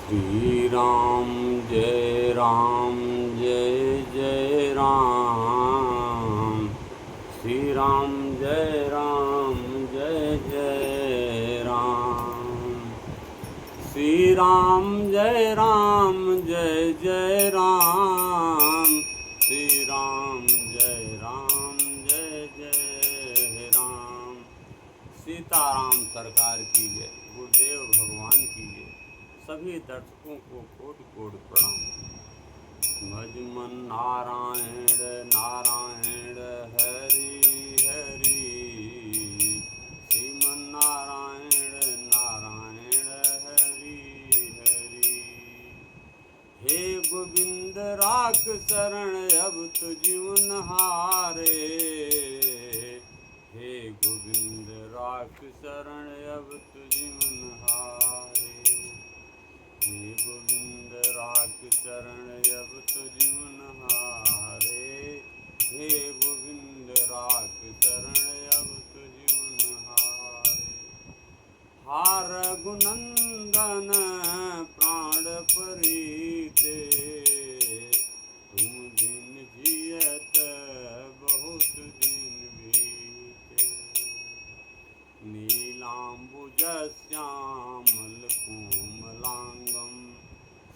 श्री राम जय राम। श्री राम जय राम। श्री राम जय राम जय राम। श्री राम जय राम। सीताराम सरकार की जय। गुरुदेव भगवान की जय। सभी दर्शकों को कोटि कोटि प्रणाम। भज मन नारायण नारायण हरि हरि। श्रीमन नारायण नारायण हरि हरि। हे गोविंद राख शरण अब तु जीवन हारे। हे गोविंद राख शरण अब तु जीवन हारे। हे गोविंद राख शरण अब तु जीवन हारे। हे गोविंद राख शरण अब तु जीवन हारे। हार रघुनंदन प्राण परीते। तुम दिन जियत बहुत दिन बीते। नीलांबुज श्यामल कोमलांगम।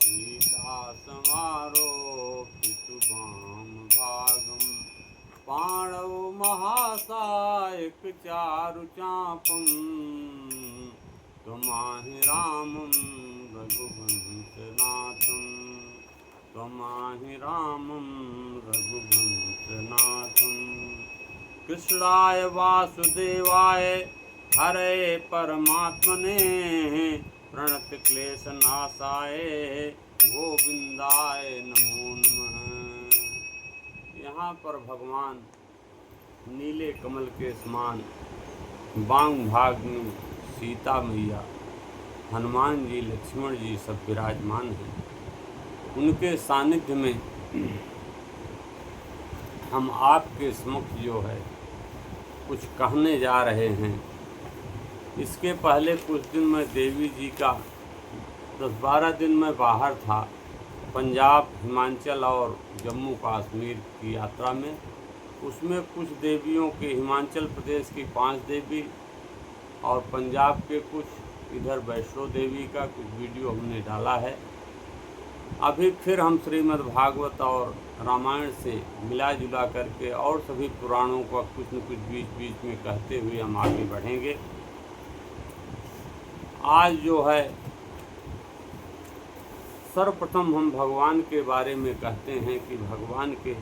सीता समारोपितु वाम भागम। पाणौ महासायक चारु चापम। त्वमाहि रामं रघुवंशनाथं। त्वमाहि रामं रघुवंशनाथं। कृष्णाय वासुदेवाय हरे परमात्मने। प्रणत क्लेश नाशाय गोविंदाय नमो नमः। यहाँ पर भगवान नीले कमल के समान बांग भाग में सीता मैया, हनुमान जी, लक्ष्मण जी सब विराजमान हैं। उनके सानिध्य में हम आपके समक्ष जो है कुछ कहने जा रहे हैं। इसके पहले कुछ दिन मैं देवी जी का 10-12 दिन में बाहर था, पंजाब, हिमाचल और जम्मू कश्मीर की यात्रा में। उसमें कुछ देवियों के, हिमाचल प्रदेश की 5 देवी और पंजाब के कुछ, इधर वैष्णो देवी का कुछ वीडियो हमने डाला है। अभी फिर हम श्रीमद् भागवत और रामायण से मिला जुला करके और सभी पुराणों का कुछ न कुछ बीच बीच में कहते हुए हम आगे बढ़ेंगे। आज जो है सर्वप्रथम हम भगवान के बारे में कहते हैं कि भगवान के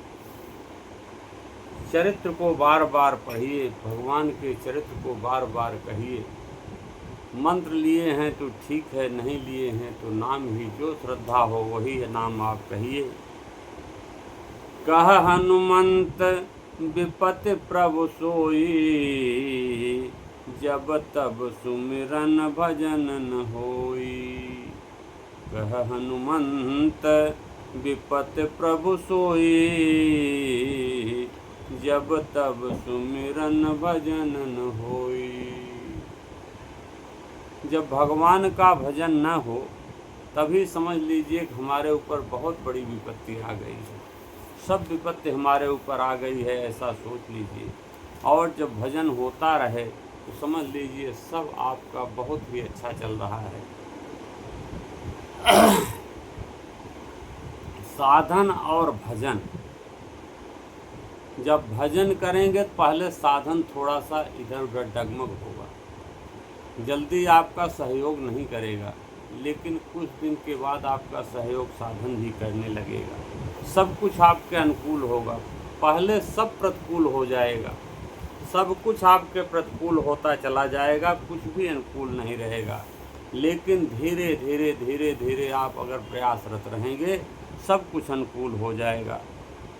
चरित्र को बार बार पढ़िए, भगवान के चरित्र को बार बार कहिए। मंत्र लिए हैं तो ठीक है, नहीं लिए हैं तो नाम ही, जो श्रद्धा हो वही नाम आप कहिए। कह हनुमंत विपति प्रभु सोई। जब तब सुमिरन भजन न होई। कह हनुमंत विपति प्रभु सोई। जब तब सुमिरन भजन न होई। जब भगवान का भजन न हो तभी समझ लीजिए कि हमारे ऊपर बहुत बड़ी विपत्ति आ गई है। सब विपत्ति हमारे ऊपर आ गई है, ऐसा सोच लीजिए। और जब भजन होता रहे तो समझ लीजिए सब आपका बहुत ही अच्छा चल रहा है। साधन और भजन, जब भजन करेंगे तो पहले साधन थोड़ा सा इधर उधर डगमग होगा, जल्दी आपका सहयोग नहीं करेगा, लेकिन कुछ दिन के बाद आपका सहयोग साधन भी करने लगेगा। सब कुछ आपके अनुकूल होगा। पहले सब प्रतिकूल हो जाएगा, सब कुछ आपके प्रतिकूल होता चला जाएगा, कुछ भी अनुकूल नहीं रहेगा। लेकिन धीरे धीरे धीरे धीरे आप अगर प्रयासरत रहेंगे सब कुछ अनुकूल हो जाएगा।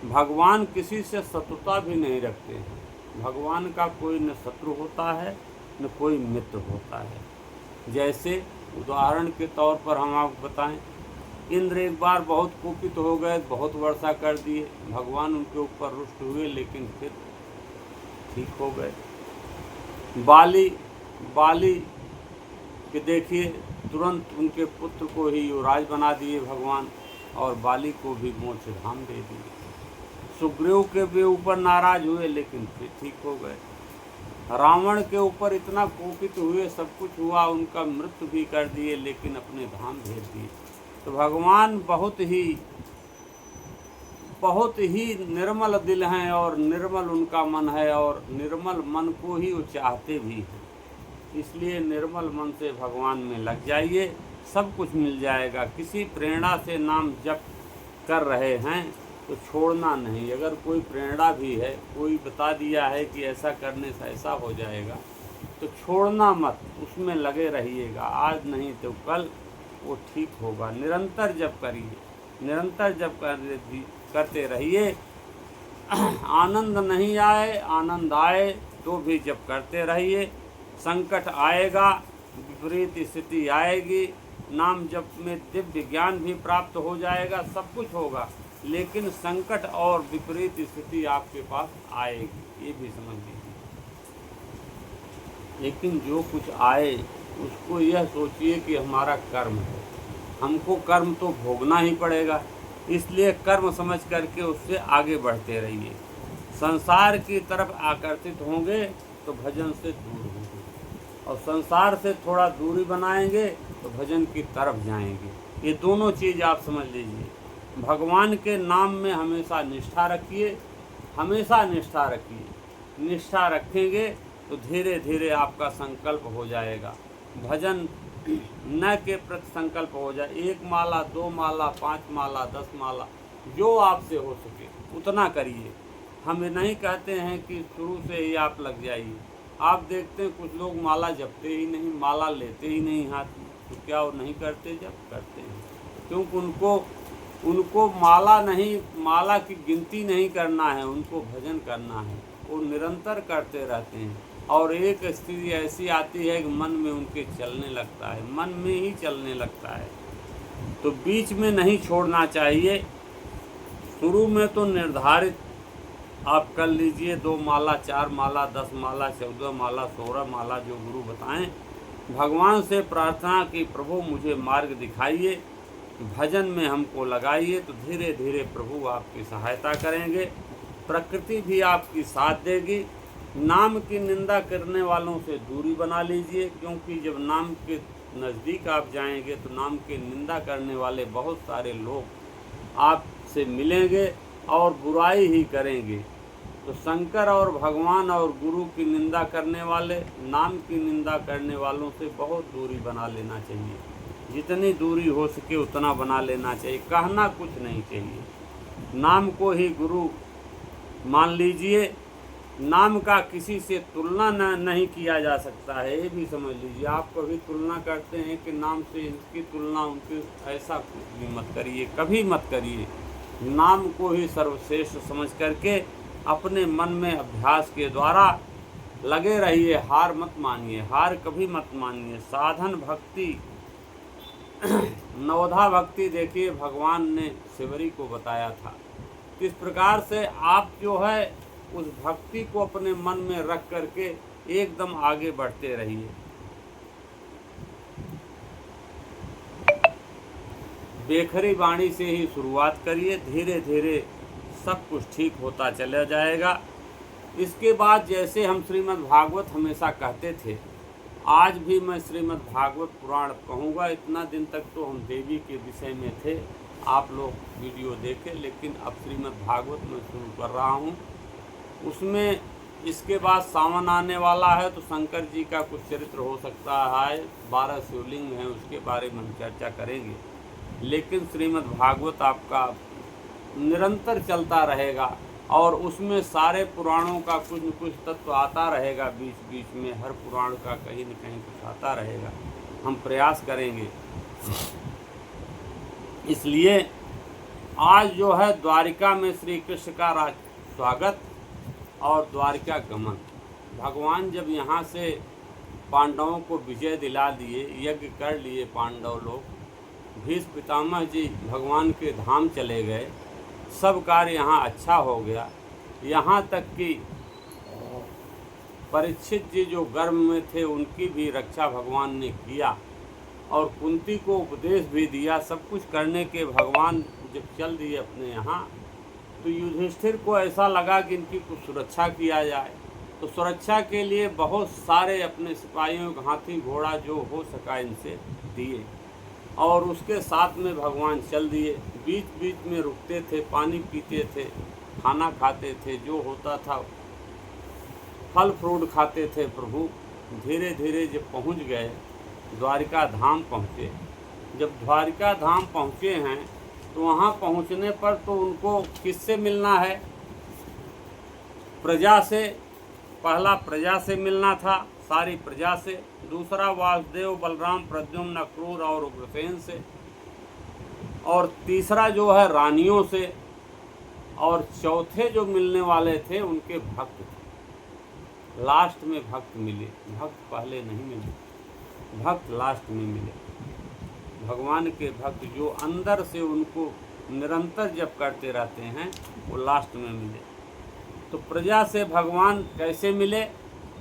भगवान किसी से शत्रुता भी नहीं रखते हैं। भगवान का कोई न शत्रु होता है न कोई मित्र होता है। जैसे उदाहरण के तौर पर हम आपको बताएं, इंद्र एक बार बहुत कुपित हो गए, बहुत वर्षा कर दिए, भगवान उनके ऊपर रुष्ट हुए, लेकिन फिर ठीक हो गए। बाली कि देखिए तुरंत उनके पुत्र को ही युवराज बना दिए भगवान और बाली को भी मोक्ष धाम दे दिए। सुग्रीव के भी ऊपर नाराज हुए लेकिन फिर ठीक हो गए। रावण के ऊपर इतना कोपित हुए, सब कुछ हुआ, उनका मृत्यु भी कर दिए लेकिन अपने धाम भेज दिए। तो भगवान बहुत ही निर्मल दिल हैं और निर्मल उनका मन है और निर्मल मन को ही वो चाहते भी हैं। इसलिए निर्मल मन से भगवान में लग जाइए, सब कुछ मिल जाएगा। किसी प्रेरणा से नाम जप कर रहे हैं तो छोड़ना नहीं। अगर कोई प्रेरणा भी है, कोई बता दिया है कि ऐसा करने से ऐसा हो जाएगा, तो छोड़ना मत, उसमें लगे रहिएगा। आज नहीं तो कल वो ठीक होगा। निरंतर जप करिए, निरंतर जप करते रहिए। आनंद नहीं आए, आनंद आए तो भी जप करते रहिए। संकट आएगा, विपरीत स्थिति आएगी, नाम जप में दिव्य ज्ञान भी प्राप्त हो जाएगा, सब कुछ होगा, लेकिन संकट और विपरीत स्थिति आपके पास आएगी, ये भी समझ लीजिए। लेकिन जो कुछ आए उसको यह सोचिए कि हमारा कर्म है, हमको कर्म तो भोगना ही पड़ेगा, इसलिए कर्म समझ करके उससे आगे बढ़ते रहिए। संसार की तरफ आकर्षित होंगे तो भजन से दूर होंगे, और संसार से थोड़ा दूरी बनाएंगे तो भजन की तरफ जाएंगे। ये दोनों चीज़ आप समझ लीजिए। भगवान के नाम में हमेशा निष्ठा रखिए, हमेशा निष्ठा रखिए। निष्ठा रखेंगे तो धीरे धीरे आपका संकल्प हो जाएगा। भजन न के प्रति संकल्प हो जाए। 1 माला, 2 माला, 5 माला, 10 माला, जो आपसे हो सके उतना करिए। हम नहीं कहते हैं कि शुरू से ही आप लग जाइए। आप देखते हैं कुछ लोग माला जपते ही नहीं, माला लेते ही नहीं हाथ में, तो क्या वो नहीं करते? जप करते हैं, क्योंकि उनको माला नहीं, माला की गिनती नहीं करना है, उनको भजन करना है। वो निरंतर करते रहते हैं और एक स्थिति ऐसी आती है कि मन में उनके चलने लगता है, मन में ही चलने लगता है। तो बीच में नहीं छोड़ना चाहिए। शुरू में तो निर्धारित आप कर लीजिए 2 माला, 4 माला, 10 माला, 14 माला, 16 माला, जो गुरु बताएं। भगवान से प्रार्थना कि प्रभु मुझे मार्ग दिखाइए, भजन में हमको लगाइए, तो धीरे धीरे प्रभु आपकी सहायता करेंगे। प्रकृति भी आपकी साथ देगी। नाम की निंदा करने वालों से दूरी बना लीजिए, क्योंकि जब नाम के नज़दीक आप जाएंगे तो नाम की निंदा करने वाले बहुत सारे लोग आपसे मिलेंगे और बुराई ही करेंगे। तो शंकर और भगवान और गुरु की निंदा करने वाले, नाम की निंदा करने वालों से बहुत दूरी बना लेना चाहिए। जितनी दूरी हो सके उतना बना लेना चाहिए। कहना कुछ नहीं चाहिए, नाम को ही गुरु मान लीजिए। नाम का किसी से तुलना नहीं किया जा सकता है, ये भी समझ लीजिए। आप कभी तुलना करते हैं कि नाम से इसकी तुलना उनकी, ऐसा कुछ भी मत करिए, कभी मत करिए। नाम को ही सर्वश्रेष्ठ समझ करके अपने मन में अभ्यास के द्वारा लगे रहिए। हार मत मानिए, हार कभी मत मानिए। साधन भक्ति, नवधा भक्ति देखिए भगवान ने शिवरी को बताया था। किस प्रकार से आप जो है उस भक्ति को अपने मन में रख करके एकदम आगे बढ़ते रहिए। बेखरी वाणी से ही शुरुआत करिए, धीरे धीरे सब कुछ ठीक होता चला जाएगा। इसके बाद जैसे हम श्रीमद् भागवत हमेशा कहते थे, आज भी मैं श्रीमद् भागवत पुराण कहूँगा। इतना दिन तक तो हम देवी के विषय में थे, आप लोग वीडियो देखें, लेकिन अब श्रीमद् भागवत मैं शुरू कर रहा हूँ। उसमें इसके बाद सावन आने वाला है, तो शंकर जी का कुछ चरित्र हो सकता है, 12 शिवलिंग हैं, उसके बारे में हम चर्चा करेंगे। लेकिन श्रीमद् भागवत आपका निरंतर चलता रहेगा और उसमें सारे पुराणों का कुछ न कुछ तत्व आता रहेगा। बीच बीच में हर पुराण का कहीं न कहीं कुछ आता रहेगा। हम प्रयास करेंगे। इसलिए आज जो है द्वारिका में श्री कृष्ण का स्वागत और द्वारिका गमन। भगवान जब यहाँ से पांडवों को विजय दिला दिए, यज्ञ कर लिए पांडव लोग, भीष्म पितामह जी भगवान के धाम चले गए, सब कार्य यहाँ अच्छा हो गया। यहाँ तक कि परीक्षित जी जो गर्भ में थे उनकी भी रक्षा भगवान ने किया। और कुंती को उपदेश भी दिया। सब कुछ करने के भगवान जब चल दिए अपने यहाँ, तो युधिष्ठिर को ऐसा लगा कि इनकी कुछ सुरक्षा किया जाए। तो सुरक्षा के लिए बहुत सारे अपने सिपाहियों, हाथी घोड़ा जो हो सका इनसे दिए, और उसके साथ में भगवान चल दिए। बीच बीच में रुकते थे, पानी पीते थे, खाना खाते थे, जो होता था फल फ्रूट खाते थे प्रभु। धीरे धीरे जब पहुंच गए, द्वारिका धाम पहुँचे। जब द्वारिका धाम पहुँचे हैं, तो वहाँ पहुँचने पर तो उनको किससे मिलना है? प्रजा से। पहला प्रजा से मिलना था, सारी प्रजा से। दूसरा वासुदेव, बलराम, प्रद्युम्न, अक्रूर और उग्रसेन से। और तीसरा जो है रानियों से। और चौथे जो मिलने वाले थे उनके भक्त थे। लास्ट में भक्त मिले, भक्त पहले नहीं मिले, भक्त लास्ट में मिले। भगवान के भक्त जो अंदर से उनको निरंतर जप करते रहते हैं, वो लास्ट में मिले। तो प्रजा से भगवान कैसे मिले?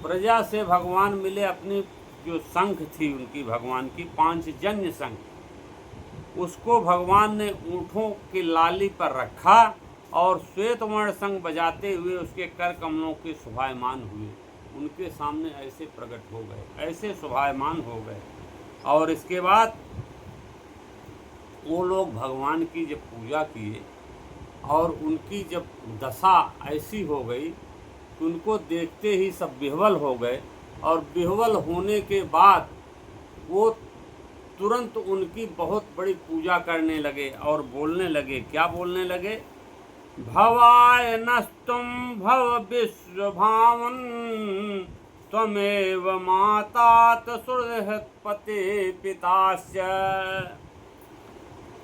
प्रजा से भगवान मिले अपनी जो शंख थी उनकी, भगवान की पांचजन्य शंख, उसको भगवान ने ऊँटों की लाली पर रखा और श्वेत वर्ण शंख बजाते हुए उसके कर कमलों के शोभायमान हुए। उनके सामने ऐसे प्रकट हो गए, ऐसे शोभायमान हो गए। और इसके बाद वो लोग भगवान की जब पूजा किए और उनकी जब दशा ऐसी हो गई कि उनको देखते ही सब विह्वल हो गए। और विह्वल होने के बाद वो तुरंत उनकी बहुत बड़ी पूजा करने लगे और बोलने लगे। क्या बोलने लगे? भवाय नस्तुम भव विश्वभावन त्वमेव माता सुहृत्पते पितास्य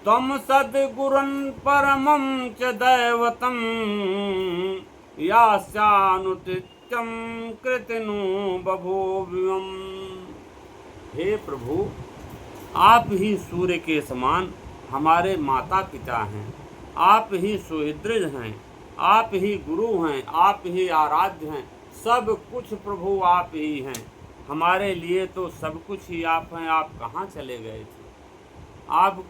त्वं सद्गुरुन् परमं च दैवतं यास्यानुतिथ्यं कृतनु बभूव्यम्। हे प्रभु, आप ही सूर्य के समान हमारे माता पिता हैं, आप ही सुहृद हैं, आप ही गुरु हैं, आप ही आराध्य हैं। सब कुछ प्रभु आप ही हैं, हमारे लिए तो सब कुछ ही आप हैं। आप कहाँ चले गए थे? आप,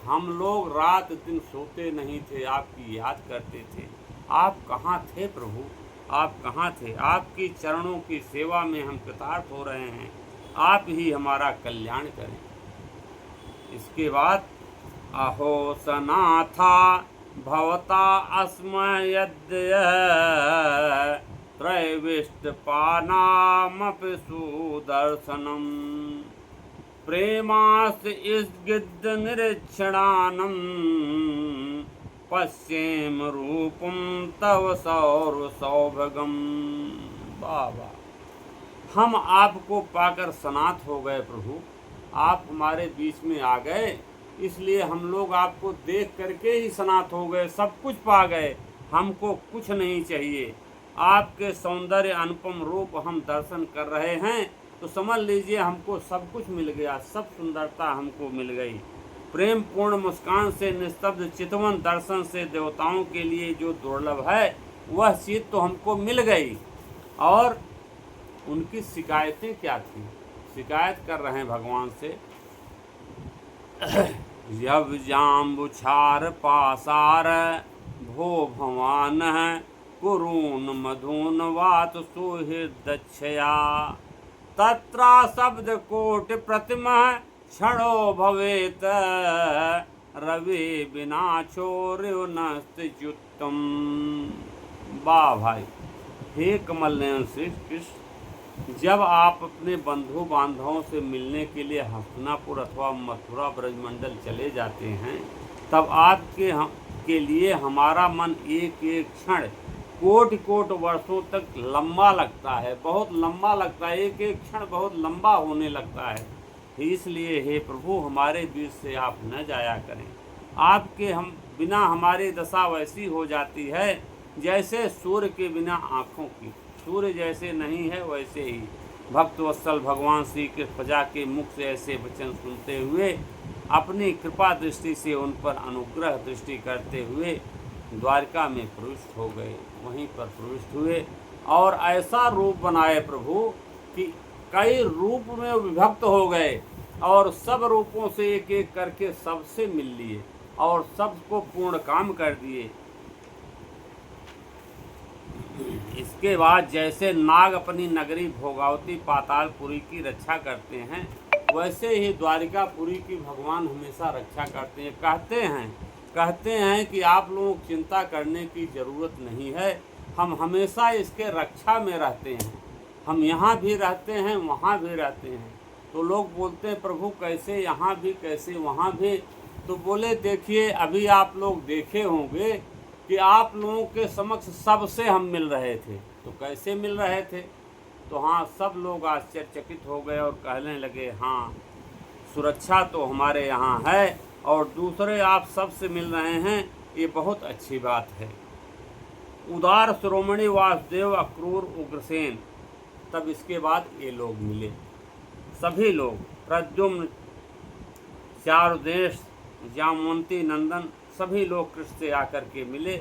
हम लोग रात दिन सोते नहीं थे, आपकी याद करते थे। आप कहाँ थे प्रभु? आप कहाँ थे? आपकी चरणों की सेवा में हम कृतार्थ हो रहे हैं। आप ही हमारा कल्याण करें। इसके बाद अहो सनाथा भवता अस्मयद्य त्रैविष्टपानामपि सुदर्शनम् प्रेमास इस्गिद्ध निरीक्षणानम् पश्येम रूपम तव सौर सौभगम। बाबा, हम आपको पाकर सनाथ हो गए प्रभु। आप हमारे बीच में आ गए, इसलिए हम लोग आपको देख करके ही सनाथ हो गए, सब कुछ पा गए। हमको कुछ नहीं चाहिए। आपके सौंदर्य अनुपम रूप हम दर्शन कर रहे हैं, तो समझ लीजिए हमको सब कुछ मिल गया, सब सुंदरता हमको मिल गई। प्रेम पूर्ण मुस्कान से निस्तब्ध चितवन दर्शन से देवताओं के लिए जो दुर्लभ है, वह चीज तो हमको मिल गई। और उनकी शिकायतें क्या थी? शिकायत कर रहे हैं भगवान से। यव जाम्बुछार पासार भो भवान कुरून मधुन वात सुहृदक्षया तत्रा शब्द कोटि प्रतिमा क्षणो भवेत रवि बिना चोर्यो नस्त्युत्तम। वाह भाई, हे कमल नयन श्री कृष्ण, जब आप अपने बंधु बांधवों से मिलने के लिए हस्तिनापुर अथवा मथुरा ब्रजमंडल चले जाते हैं, तब आपके के लिए हमारा मन एक एक क्षण कोटि कोटि वर्षों तक लंबा लगता है, बहुत लंबा लगता है। एक एक क्षण बहुत लंबा होने लगता है। इसलिए हे प्रभु, हमारे बीच से आप न जाया करें। आपके हम बिना हमारी दशा वैसी हो जाती है जैसे सूर्य के बिना आँखों की। सूर्य जैसे नहीं है वैसे ही भक्त वत्सल भगवान श्री कृष्ण प्रजा के मुख से ऐसे वचन सुनते हुए अपनी कृपा दृष्टि से उन पर अनुग्रह दृष्टि करते हुए द्वारका में प्रविष्ट हो गए। वहीं पर प्रविष्ट हुए और ऐसा रूप बनाए प्रभु कि कई रूप में विभक्त हो गए। और सब रूपों से एक एक करके सबसे मिल लिए और सबको पूर्ण काम कर दिए। इसके बाद जैसे नाग अपनी नगरी भोगावती पातालपुरी की रक्षा करते हैं, वैसे ही द्वारिकापुरी की भगवान हमेशा रक्षा करते हैं। कहते हैं कि आप लोगों को चिंता करने की ज़रूरत नहीं है, हम हमेशा इसके रक्षा में रहते हैं। हम यहाँ भी रहते हैं, वहाँ भी रहते हैं। तो लोग बोलते हैं प्रभु कैसे यहाँ भी, कैसे वहाँ भी। तो बोले देखिए, अभी आप लोग देखे होंगे कि आप लोगों के समक्ष सबसे हम मिल रहे थे। तो कैसे मिल रहे थे? तो हाँ, सब लोग आश्चर्यचकित हो गए और कहने लगे हाँ, सुरक्षा तो हमारे यहाँ है और दूसरे आप सबसे मिल रहे हैं, ये बहुत अच्छी बात है। उदार शिरोमणि वासुदेव, अक्रूर, उग्रसेन, तब इसके बाद ये लोग मिले। सभी लोग, प्रद्युम्न, चारुदेश, जामवंती नंदन, सभी लोग कृष्ण से आकर के मिले।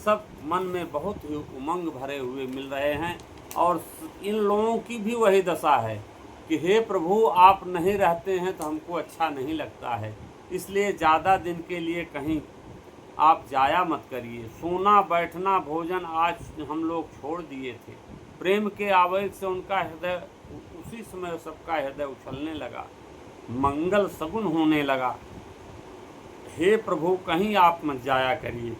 सब मन में बहुत ही उमंग भरे हुए मिल रहे हैं और इन लोगों की भी वही दशा है कि हे प्रभु, आप नहीं रहते हैं तो हमको अच्छा नहीं लगता है, इसलिए ज़्यादा दिन के लिए कहीं आप जाया मत करिए। सोना, बैठना, भोजन आज हम लोग छोड़ दिए थे। प्रेम के आवेग से उनका हृदय, उसी समय सबका हृदय उछलने लगा, मंगल सगुन होने लगा। हे प्रभु, कहीं आप मत जाया करिए।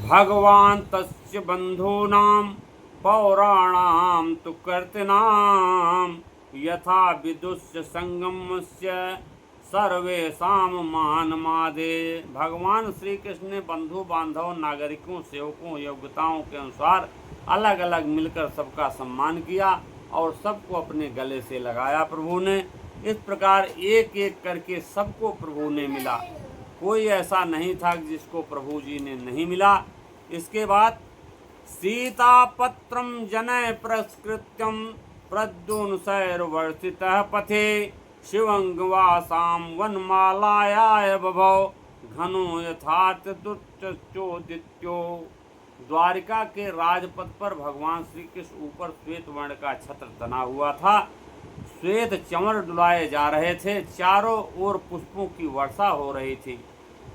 भगवान तस्य बंधूनां पौराणां तु कर्तॄणां यथा विदुष्य संगमस्य सर्वेषां मानमादे। भगवान श्री कृष्ण ने बंधु बांधव, नागरिकों, सेवकों, योग्यताओं के अनुसार अलग अलग मिलकर सबका सम्मान किया और सबको अपने गले से लगाया प्रभु ने। इस प्रकार एक एक करके सबको प्रभु ने मिला, कोई ऐसा नहीं था जिसको प्रभु जी ने नहीं मिला। इसके बाद सीतापत्रम जनय प्रस्कृत्यम प्रद्युम्नशैर्वर्षितः पथे शिवंगवासाम वनमालायाय बभौ घनो यथार्थ दुच्चोदित्यो। द्वारिका के राजपथ पर भगवान श्री कृष्ण ऊपर श्वेत वर्ण का छत्र तना हुआ था। श्वेत चंवर डुलाए जा रहे थे, चारों ओर पुष्पों की वर्षा हो रही थी।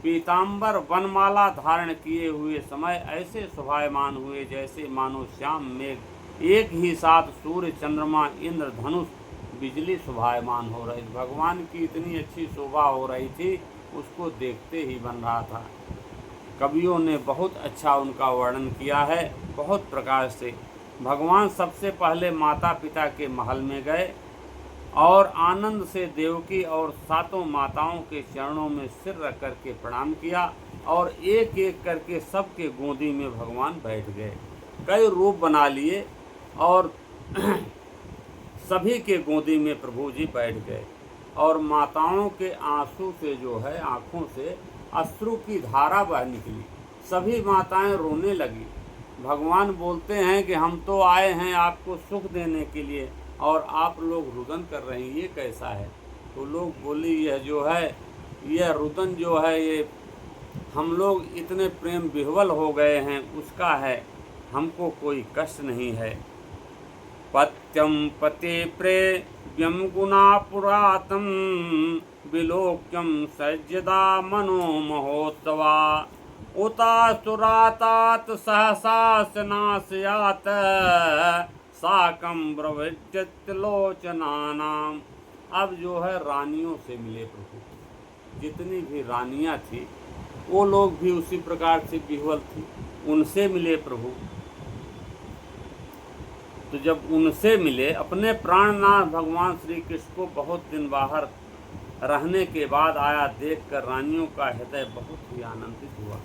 पीताम्बर वनमाला धारण किए हुए समय ऐसे शोभायमान हुए जैसे मानो श्याम मेघ एक ही साथ सूर्य, चंद्रमा, इंद्र, धनुष, बिजली शोभायमान हो रही। भगवान की इतनी अच्छी शोभा हो रही थी, उसको देखते ही बन रहा था। कवियों ने बहुत अच्छा उनका वर्णन किया है, बहुत प्रकार से। भगवान सबसे पहले माता पिता के महल में गए और आनंद से देवकी और सातों माताओं के चरणों में सिर रख करके प्रणाम किया और एक एक करके सबके गोदी में भगवान बैठ गए। कई रूप बना लिए और सभी के गोदी में प्रभु जी बैठ गए और माताओं के आंसू से जो है, आँखों से अश्रु की धारा बह निकली। सभी माताएं रोने लगी। भगवान बोलते हैं कि हम तो आए हैं आपको सुख देने के लिए और आप लोग रुदन कर रहे हैं, ये कैसा है? तो लोग बोले यह जो है, यह रुदन जो है, ये हम लोग इतने प्रेम विह्वल हो गए हैं उसका है, हमको कोई कष्ट नहीं है। पत्यम पते प्रेव्यम गुणापुरातम विलोक्यम सज्जदा मनो महोत्सवा उतासुरातात सहसा स्नास्यात साकं ब्रविज्यलोचनानाम। अब जो है रानियों से मिले प्रभु। जितनी भी रानियां थी वो लोग भी उसी प्रकार से विह्वल थी, उनसे मिले प्रभु। तो जब उनसे मिले, अपने प्राणनाथ भगवान श्री कृष्ण को बहुत दिन बाहर रहने के बाद आया देखकर रानियों का हृदय बहुत ही आनंदित हुआ।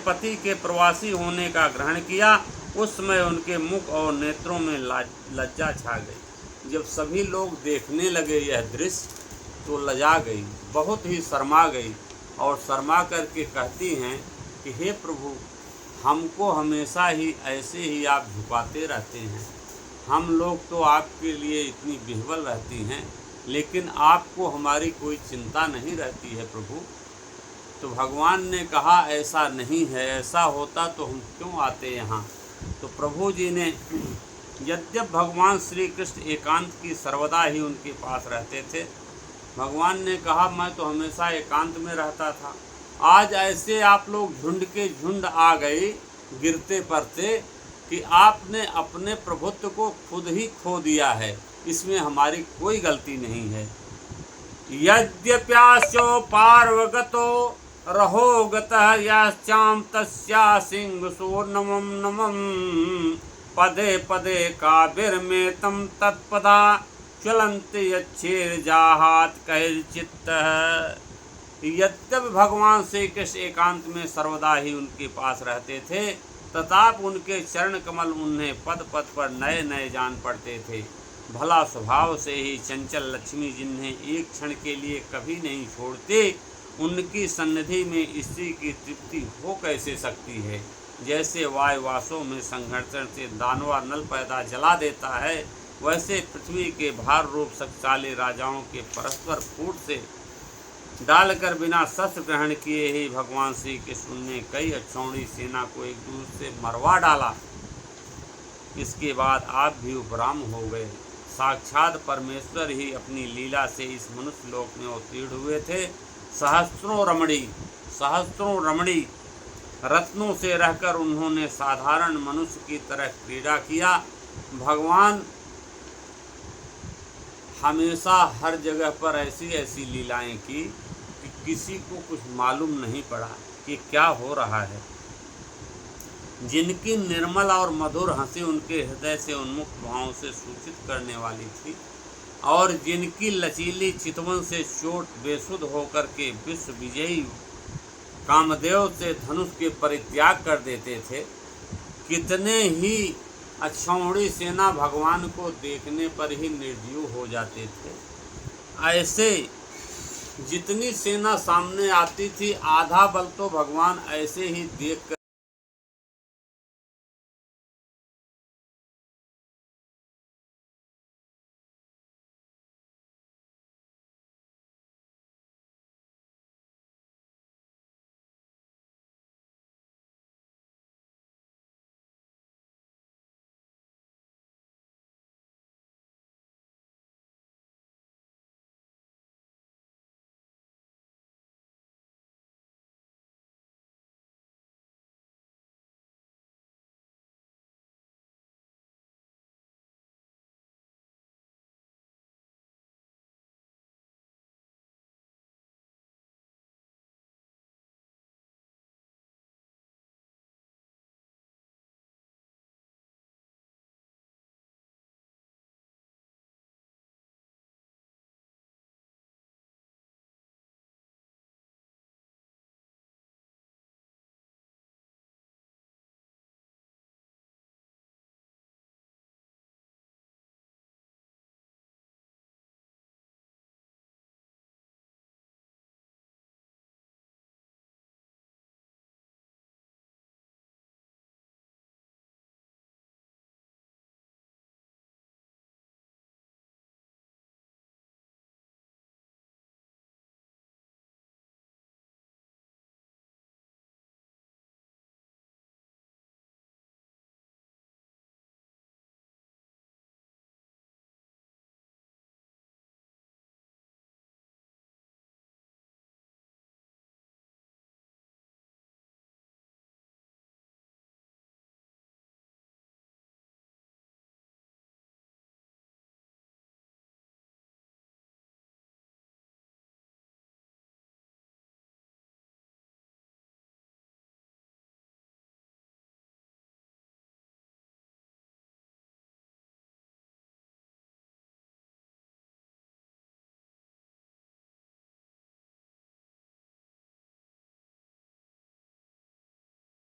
पति के प्रवासी होने का ग्रहण किया, उस समय उनके मुख और नेत्रों में लज्जा छा गई। जब सभी लोग देखने लगे यह दृश्य तो लजा गई, बहुत ही शर्मा गई और शर्मा करके कहती हैं कि हे प्रभु, हमको हमेशा ही ऐसे ही आप झुकाते रहते हैं। हम लोग तो आपके लिए इतनी विह्वल रहती हैं, लेकिन आपको हमारी कोई चिंता नहीं रहती है प्रभु। तो भगवान ने कहा ऐसा नहीं है, ऐसा होता तो हम क्यों आते यहाँ। तो प्रभु जी ने, यद्यप भगवान श्री कृष्ण एकांत की सर्वदा ही उनके पास रहते थे, भगवान ने कहा मैं तो हमेशा एकांत में रहता था, आज ऐसे आप लोग झुंड के झुंड आ गए गिरते पड़ते कि आपने अपने प्रभुत्व को खुद ही खो दिया है, इसमें हमारी कोई गलती नहीं है। यद्यप्यास्यो पार्वगतो रहो गतः याश्चाम तस्या सिंह सोर्णमं नमं पदे पदे काभिर्मेतं तत्पदा ज्वलन्ति यच्छेर्जाहात् कैर्चित्तः। यद्यपि भगवान श्री कृष्ण एकांत में सर्वदा ही उनके पास रहते थे, तथापि उनके चरण कमल उन्हें पद पद पर नए नए जान पड़ते थे। भला स्वभाव से ही चंचल लक्ष्मी, जिन्हें एक क्षण के लिए कभी नहीं छोड़ते, उनकी सन्निधि में स्त्री की तृप्ति हो कैसे सकती है। जैसे वायुवासों में संघर्षण से दानवा नल पैदा जला देता है, वैसे पृथ्वी के भार रूप शक्तिशाली राजाओं के परस्पर फूट से डालकर बिना शस्त्र ग्रहण किए ही भगवान श्री कृष्ण ने कई अक्षौणी सेना को एक दूसरे से मरवा डाला। इसके बाद आप भी उपराम हो गए। साक्षात परमेश्वर ही अपनी लीला से इस मनुष्य लोक में अवतीर्ण हुए थे। सहस्त्रों रमणी रत्नों से रहकर उन्होंने साधारण मनुष्य की तरह क्रीड़ा किया। भगवान हमेशा हर जगह पर ऐसी ऐसी लीलाएं की कि किसी को कुछ मालूम नहीं पड़ा कि क्या हो रहा है। जिनकी निर्मल और मधुर हंसी उनके हृदय से उन्मुक्त भावों से सूचित करने वाली थी, और जिनकी लचीली चितवन से चोट बेसुध होकर के विश्व विजयी कामदेव से धनुष के परित्याग कर देते थे, कितने ही अक्षौणी सेना भगवान को देखने पर ही निर्जीव हो जाते थे। ऐसे जितनी सेना सामने आती थी, आधा बल तो भगवान ऐसे ही देख कर